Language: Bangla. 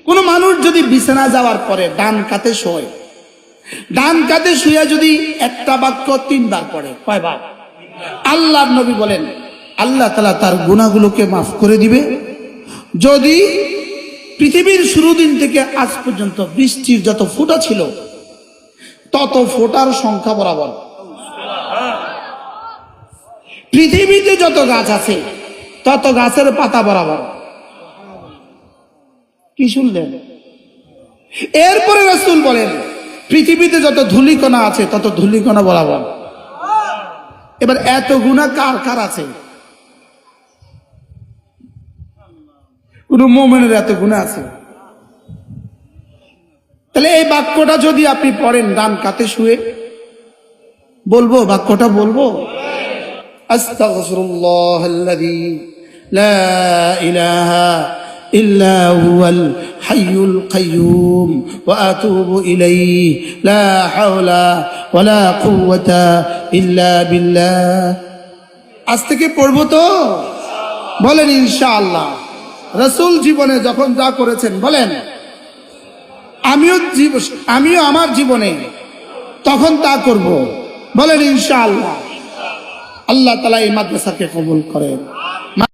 কোন মানুষ যদি বিছানা যাওয়ার পরে ডান কাতে শোয়, ডান কাতে শুয়ে যদি একটা বাক্য 3 বার পড়ে, কয়বার? আল্লাহর নবী বলেন আল্লাহ তাআলা তার গুনাহগুলোকে মাফ করে দিবে। যদি পৃথিবীর শুরু দিন থেকে আজ পর্যন্ত বৃষ্টির যত ফোঁটা ছিল তত ফোঁটার সংখ্যা বরাবর, পৃথিবীতে যত গাছ আছে তত গাছের পাতা বরাবর। কি শুনলেন? এরপরে রাসূল বলেন পৃথিবীতে যত ধূলিকণা আছে তত ধূলিকণা বরাবর। এবার এত গুনাহ কার কার আছে? কোন মুমিনের এত গুনাহ আছে? তাহলে এই বাক্যটা যদি আপনি পড়েন ডান কাতে শুয়ে, বলবো বাক্যটা বলবো, আস্তাগফিরুল্লাহাল্লাযী লা ইলাহা ইল্লা হুয়াল হাইয়ুল কাইয়্যুম ওয়া আতুবু ইলাইহি লা হাওলা ওয়ালা কুওয়াতা ইল্লা বিল্লাহ। আজ থেকে পড়বো তো? বলেন ইনশাআল্লাহ। রাসূল জীবনে যখন যা করেছেন বলেন, আমিও আমার জীবনে তখন তা করব। বলেন ইনশাআল্লাহ। আল্লাহ তাআলা এই মাদ্রাসাকে কবুল করেন।